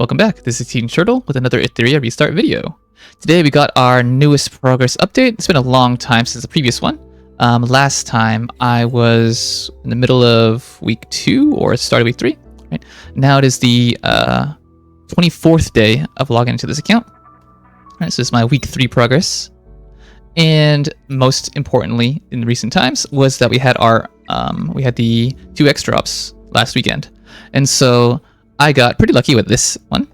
Welcome back, this is Teen Turtle with another Etheria Restart video. Today we got our newest progress update. It's been a long time since the previous one. Last time I was in the middle of week 2 or start of week 3. Right? Now it is the 24th day of logging into this account. Right, so this is my week 3 progress. And most importantly in recent times was that we had our we had the 2x drops last weekend. And so I got pretty lucky with this one.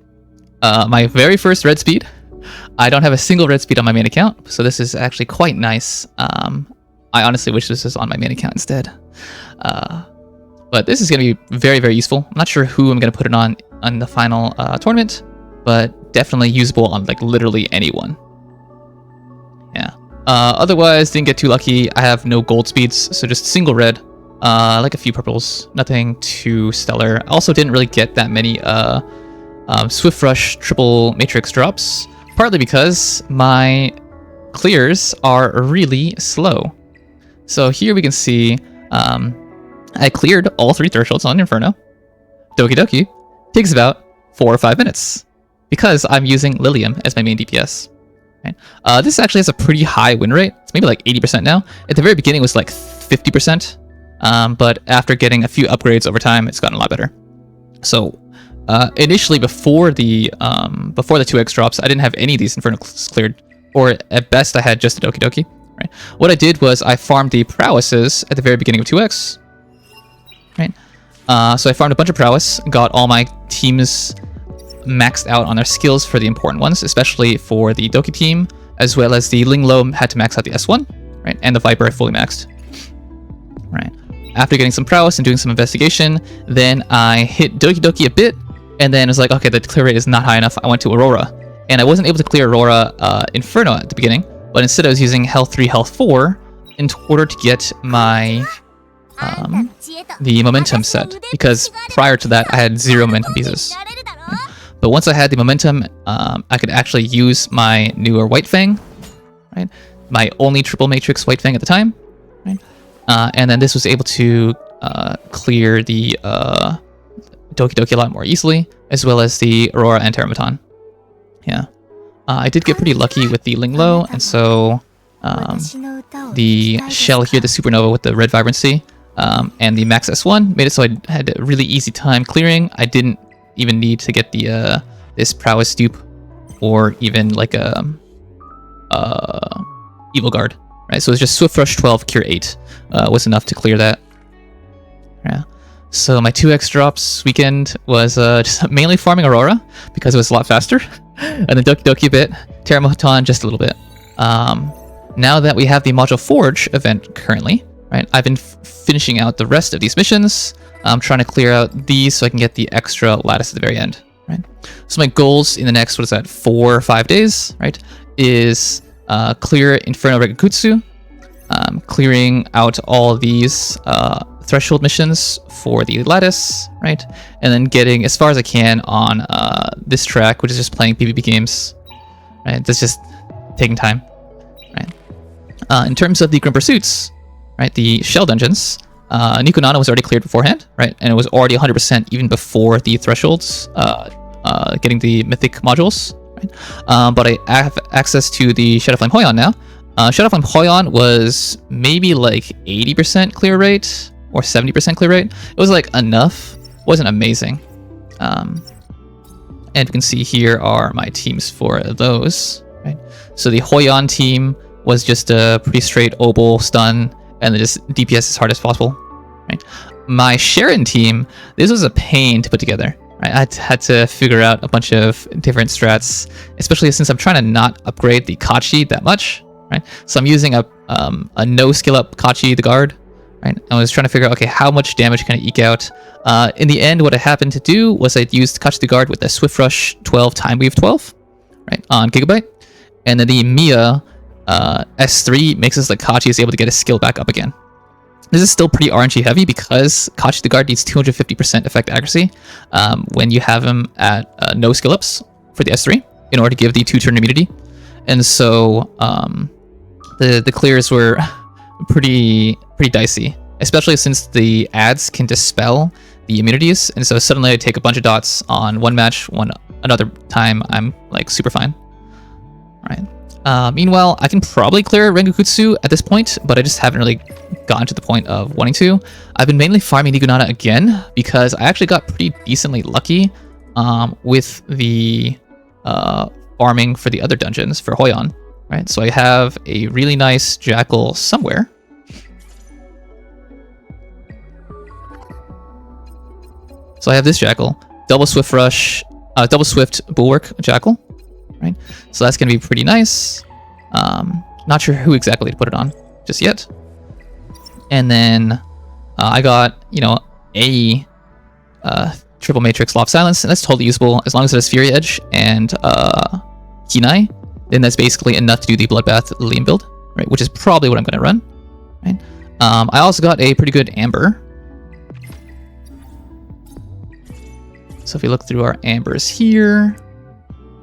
My very first red speed. I don't have a single red speed on my main account, so this is actually quite nice. I honestly wish this was on my main account instead. But this is going to be very, very useful. I'm not sure who I'm going to put it on the final tournament, but definitely usable on like literally anyone. Yeah. Otherwise, didn't get too lucky. I have no gold speeds, so just single red. Like a few purples, nothing too stellar. Also didn't really get that many Swift Rush triple matrix drops, partly because my clears are really slow. So here we can see I cleared all 3 thresholds on Inferno. Doki Doki takes about 4 or 5 minutes because I'm using Lilium as my main DPS. Right? This actually has a pretty high win rate. It's maybe like 80% now. At the very beginning it was like 50%. But after getting a few upgrades over time, it's gotten a lot better. So initially, before the 2x drops, I didn't have any of these Infernals cleared, or at best, I had just the Doki Doki. Right. What I did was I farmed the prowesses at the very beginning of 2x. Right. So I farmed a bunch of prowess, got all my teams maxed out on their skills for the important ones, especially for the Doki team, as well as the Ling Lo had to max out the S1, right, and the Viper I fully maxed. Right. After getting some prowess and doing some investigation, then I hit Doki Doki a bit, and then it was like, okay, the clear rate is not high enough. I went to Aurora, and I wasn't able to clear Aurora Inferno at the beginning, but instead I was using Health 3, Health 4 in order to get my the momentum set, because prior to that I had 0 momentum pieces. Right. But once I had the momentum, I could actually use my newer White Fang, right? My only triple matrix White Fang at the time, right? And then this was able to clear the Doki Doki a lot more easily, as well as the Aurora and Terramaton. Yeah. I did get pretty lucky with the Ling Lo, and so the shell here, the Supernova with the red vibrancy, and the Max S1 made it so I had a really easy time clearing. I didn't even need to get the this prowess dupe, or even like a Evil Guard. Right, so it was just Swift Rush 12, Cure 8 was enough to clear that. Yeah. So my 2x drops weekend was just mainly farming Aurora because it was a lot faster, and then Doki Doki a bit, Terramaton just a little bit. Now that we have the Module Forge event currently, right, I've been finishing out the rest of these missions. I'm trying to clear out these so I can get the extra lattice at the very end. Right. So my goals in the next, 4 or 5 days, right, is clear Inferno Regakutsu, clearing out all of these threshold missions for the lattice, right? And then getting as far as I can on this track, which is just playing PvP games, right? That's just taking time, right? In terms of the Grim Pursuits, right, the shell dungeons, Nikonana was already cleared beforehand, right? And it was already 100% even before the thresholds, getting the mythic modules. Right? But I have access to the Shadowflame Hoyon now. Shadowflame Hoyon was maybe like 80% clear rate or 70% clear rate. It was like enough. It wasn't amazing. And you can see here are my teams for those. Right? So the Hoyon team was just a pretty straight Obol stun and then just DPS as hard as possible. Right? My Sharon team, this was a pain to put together. Right, I had to figure out a bunch of different strats, especially since I'm trying to not upgrade the Kachi that much. Right, so I'm using a no skill up Kachi the guard. Right, I was trying to figure out, okay, how much damage can I eke out? In the end, what I happened to do was I used Kachi the guard with the Swift Rush 12 Time Weave 12, right, on Gigabyte, and then the Mia S3 makes it so that Kachi is able to get his skill back up again. This is still pretty RNG heavy because Kachi the Guard needs 250% effect accuracy when you have him at no skill ups for the S3 in order to give the 2-turn immunity. And so the clears were pretty dicey, especially since the ads can dispel the immunities. And so suddenly I take a bunch of dots on one match, one another time I'm like super fine. Alright. Meanwhile, I can probably clear Rengukutsu at this point, but I just haven't really gotten to the point of wanting to. I've been mainly farming Nigunana again because I actually got pretty decently lucky with the farming for the other dungeons for Hoyon. Right, so I have a really nice Jackal somewhere. So I have this Jackal, double Swift Rush, double Swift Bulwark Jackal, right? So that's gonna be pretty nice. Not sure who exactly to put it on just yet. And then I got, you know, a triple matrix Loft Silence, and that's totally usable as long as it has Fury Edge and Hinai. Then that's basically enough to do the Bloodbath Lilium build, right? Which is probably what I'm gonna run, right? I also got a pretty good Amber. So if we look through our Ambers here,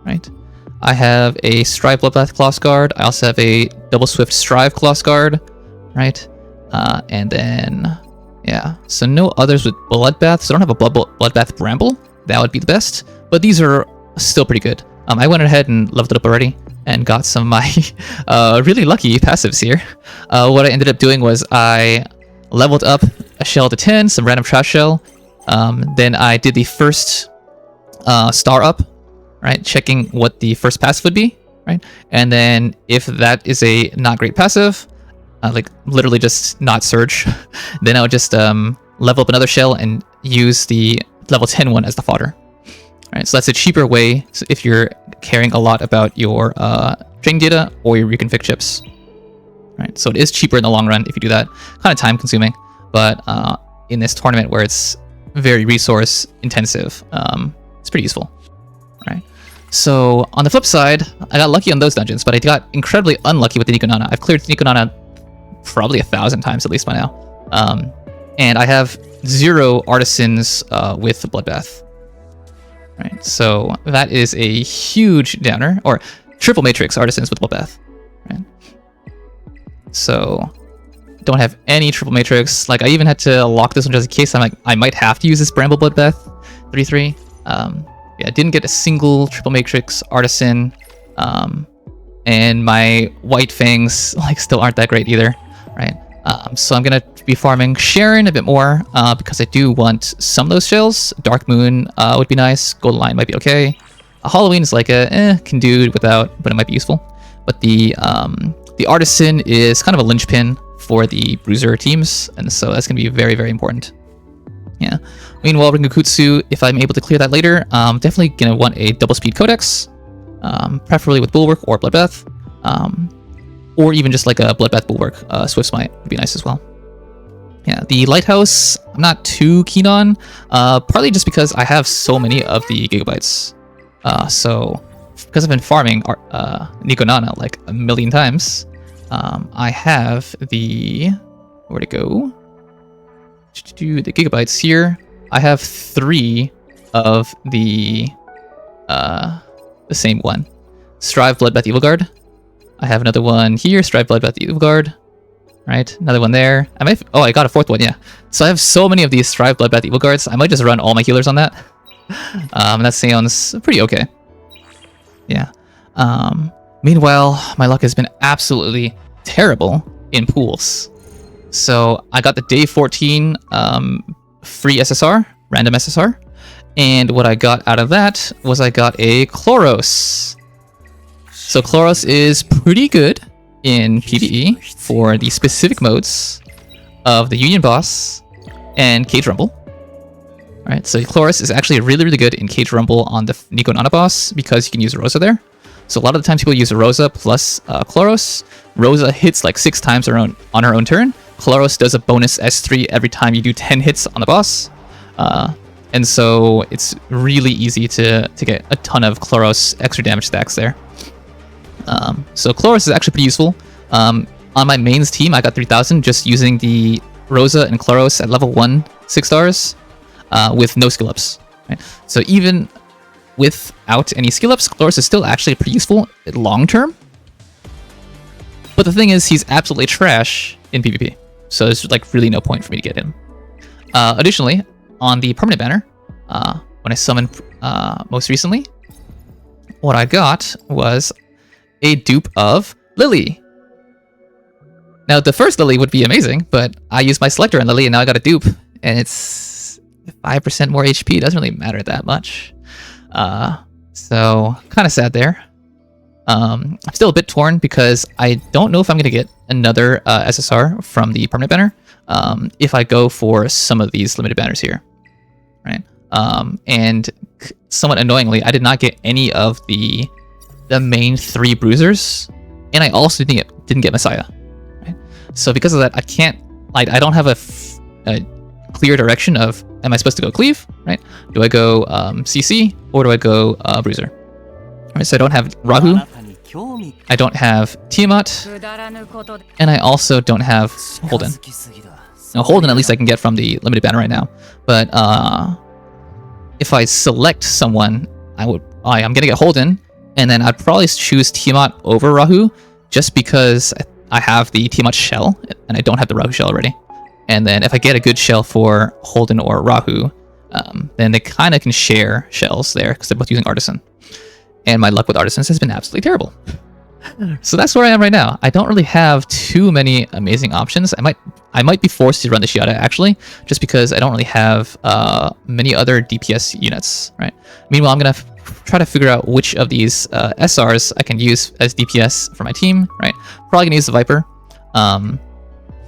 right? I have a Strive Bloodbath Cloth Guard. I also have a Double Swift Strive Cloth Guard, right? And then, yeah. So no others with Bloodbath. So I don't have a Bloodbath Bramble. That would be the best. But these are still pretty good. I went ahead and leveled it up already and got some of my really lucky passives here. What I ended up doing was I leveled up a shell to 10, some random trash shell. Then I did the first star up, right? Checking what the first passive would be, right? And then if that is a not great passive, like literally just not surge, then I would just level up another shell and use the level 10 one as the fodder. Right, so that's a cheaper way if you're caring a lot about your training data or your reconfig chips. Right, so it is cheaper in the long run if you do that. Kind of time consuming, but in this tournament where it's very resource intensive, it's pretty useful. Right. So on the flip side, I got lucky on those dungeons, but I got incredibly unlucky with the Nikonana. I've cleared Nikonana probably 1,000 times at least by now, and I have 0 artisans with the Bloodbath. Right, so that is a huge downer, or triple matrix artisans with Bloodbath. Right, so don't have any triple matrix. Like I even had to lock this one just in case. I'm like, I might have to use this Bramble Bloodbath 3/3. Yeah, I didn't get a single triple matrix artisan, and my white fangs like still aren't that great either. Right, so I'm gonna be farming Sharon a bit more because I do want some of those shells. Dark Moon would be nice. Golden Lion might be okay. Halloween is like a can do without, but it might be useful. But the artisan is kind of a linchpin for the bruiser teams, and so that's gonna be very, very important. Yeah. Meanwhile, Rengukutsu, if I'm able to clear that later, definitely gonna want a double speed codex, preferably with Bulwark or Bloodbath. Or even just like a Bloodbath Bulwark, Swift Smite would be nice as well. Yeah, the Lighthouse, I'm not too keen on, partly just because I have so many of the gigabytes. So, because I've been farming Nikonana like a million times, I have the, where'd it go? The gigabytes here. I have 3 of the same one. Strive Bloodbath Evil Guard. I have another one here, Strive Bloodbath Evil Guard. Right, another one there. I got a 4th one, yeah. So I have so many of these Strive Bloodbath Evil Guards, I might just run all my healers on that. That sounds pretty okay. Yeah. Meanwhile, my luck has been absolutely terrible in pools. So I got the day 14 free SSR, random SSR. And what I got out of that was I got a Chloros. So Chloros is pretty good in PvE for the specific modes of the Union Boss and Cage Rumble. Alright, so Chloros is actually really, really good in Cage Rumble on the Nikonana boss because you can use Rosa there. So a lot of the times people use Rosa plus Chloros. Rosa hits like 6 times on her own turn. Chloros does a bonus S3 every time you do 10 hits on the boss. And so it's really easy to get a ton of Chloros extra damage stacks there. So Chloros is actually pretty useful. On my mains team, I got 3,000 just using the Rosa and Chloros at level 1 6 stars with no skill ups. Right? So even without any skill ups, Chloros is still actually pretty useful long term. But the thing is, he's absolutely trash in PvP. So there's like really no point for me to get him. Additionally, on the permanent banner, when I summoned most recently, what I got was a dupe of Lily. Now, the first Lily would be amazing, but I used my selector on Lily, and now I got a dupe, and it's 5% more HP. It doesn't really matter that much. So, kind of sad there. I'm still a bit torn because I don't know if I'm going to get another SSR from the permanent banner if I go for some of these limited banners here. Right? And somewhat annoyingly, I did not get any of the main 3 bruisers, and I also didn't get Messiah. Right? So because of that, I can't, like, I don't have a clear direction of, am I supposed to go cleave? Right? Do I go CC or do I go bruiser? Right, so I don't have Rahu, I don't have Tiamat, and I also don't have Holden. Now Holden at least I can get from the limited banner right now, but if I select someone, I'm gonna get Holden, and then I'd probably choose Tiamat over Rahu, just because I have the Tiamat shell, and I don't have the Rahu shell already. And then if I get a good shell for Holden or Rahu, then they kind of can share shells there, because they're both using Artisan. And my luck with Artisans has been absolutely terrible. So that's where I am right now. I don't really have too many amazing options. I might be forced to run the Shiata actually, just because I don't really have many other DPS units, right? Meanwhile, I'm gonna try to figure out which of these SRs I can use as DPS for my team, right? Probably gonna use the Viper.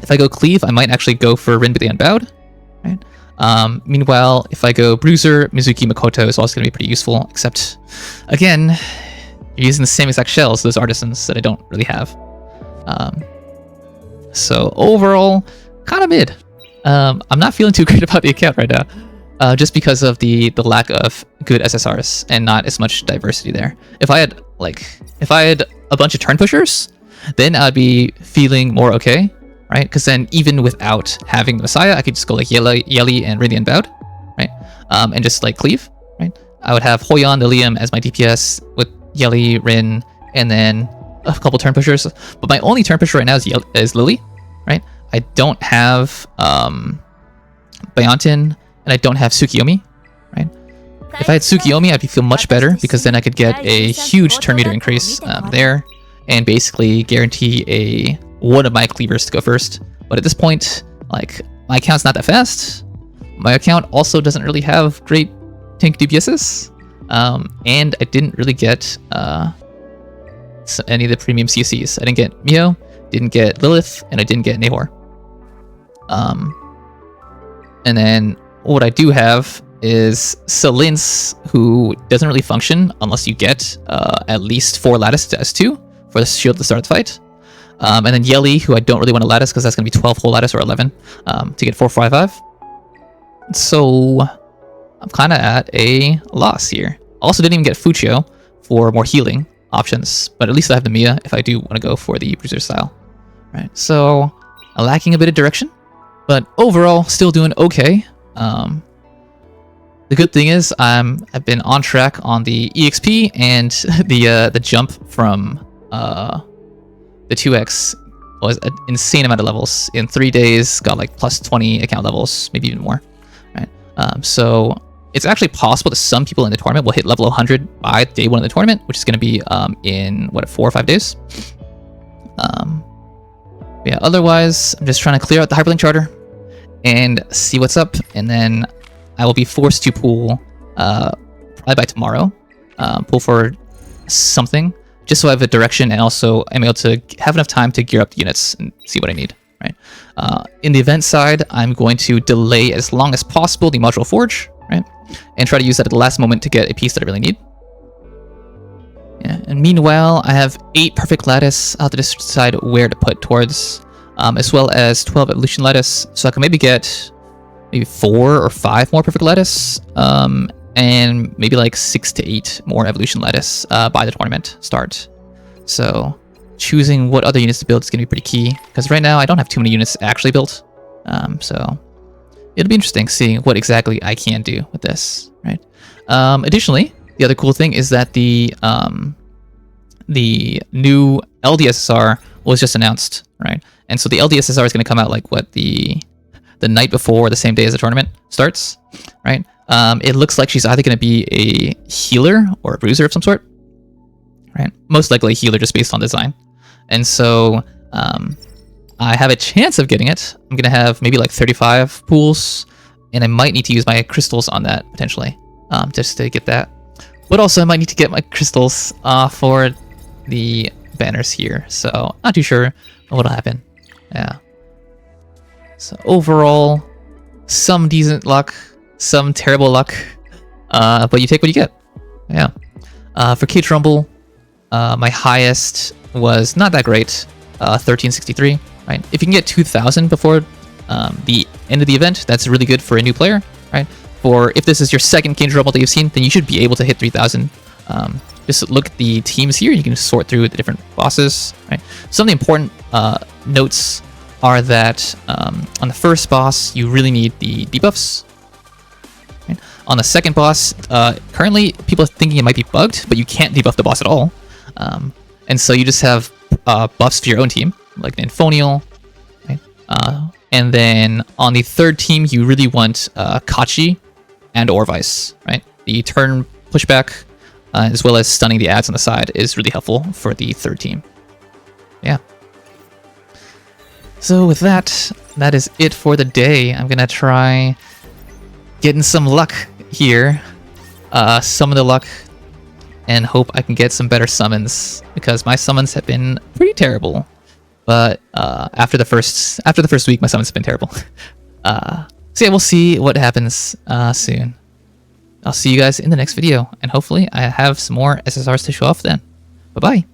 If I go Cleave, I might actually go for Rin the Unbowed, right? Meanwhile, if I go Bruiser, Mizuki Makoto is also going to be pretty useful, except, again, you're using the same exact shells, those Artisans, that I don't really have. So overall, kind of mid. I'm not feeling too great about the account right now, just because of the lack of good SSRs and not as much diversity there. If I had a bunch of turn pushers, then I'd be feeling more okay. Right, because then even without having the Messiah, I could just go like Yeli and Radiant Bound, right? And just like cleave, right? I would have Hoyan, Lilium as my DPS with Yeli, Rin, and then a couple turn pushers. But my only turn pusher right now is Lily, right? I don't have Biontin, and I don't have Tsukiyomi, right? If I had Tsukiyomi, I'd feel much better, because then I could get a huge turn meter increase there, and basically guarantee one of my cleavers to go first. But at this point, like, my account's not that fast. My account also doesn't really have great tank DPSs, and I didn't really get any of the premium CCs. I didn't get Mio, didn't get Lilith, and I didn't get Nahor. And then what I do have is Selins, who doesn't really function unless you get at least 4 lattice to S2 for the shield to start the fight. And then Yeli, who I don't really want to lattice because that's going to be 12 whole lattice or 11 to get 4-5-5. So I'm kind of at a loss here. Also didn't even get Fuchio for more healing options, but at least I have the Mia if I do want to go for the Bruiser style. Right, so I'm lacking a bit of direction, but overall still doing okay. The good thing is I've been on track on the EXP, and the jump from the 2x was an insane amount of levels. In 3 days, got like plus 20 account levels, maybe even more. Right. So it's actually possible that some people in the tournament will hit level 100 by day 1 of the tournament, which is going to be in what, 4 or 5 days. Yeah. Otherwise, I'm just trying to clear out the Hyperlink Charter and see what's up, and then I will be forced to pull probably by tomorrow. Pull for something, just so I have a direction, and also I'm able to have enough time to gear up the units and see what I need, right? In the event side, I'm going to delay as long as possible the Modular Forge, right? And try to use that at the last moment to get a piece that I really need. Yeah, and meanwhile, I have 8 perfect lattice. I'll have to decide where to put towards, as well as 12 evolution lattice, so I can maybe get maybe 4 or 5 more perfect lattice, and maybe like 6 to 8 more evolution lattice by the tournament start. So choosing what other units to build is going to be pretty key, because right now I don't have too many units actually built. So it'll be interesting seeing what exactly I can do with this, right? Additionally, the other cool thing is that the new LDSSR was just announced, right? And so the LDSSR is going to come out like what, the night before, the same day as the tournament starts, right? It looks like she's either going to be a healer or a bruiser of some sort, right? Most likely a healer just based on design. And so I have a chance of getting it. I'm gonna have maybe like 35 pools, and I might need to use my crystals on that potentially, just to get that. But also I might need to get my crystals for the banners here. So not too sure what'll happen. Yeah. So overall, some decent luck, some terrible luck, but you take what you get. Yeah. For Cage Rumble, my highest was not that great, 1363. Right. If you can get 2,000 before the end of the event, that's really good for a new player. Right. For if this is your second Cage Rumble that you've seen, then you should be able to hit 3,000. Just look at the teams here. You can sort through the different bosses. Right. Some of the important notes are that on the first boss, you really need the debuffs. Right? On the second boss, currently people are thinking it might be bugged, but you can't debuff the boss at all. And so you just have buffs for your own team, like an Infonial. Right? And then on the third team, you really want Kachi and or Vice. Right? The turn pushback, as well as stunning the ads on the side, is really helpful for the third team. Yeah. So with that, that is it for the day. I'm gonna try getting some luck here, some of the luck, and hope I can get some better summons, because my summons have been pretty terrible. But after the first week, my summons have been terrible. So yeah, we'll see what happens soon. I'll see you guys in the next video, and hopefully I have some more SSRs to show off then. Bye bye.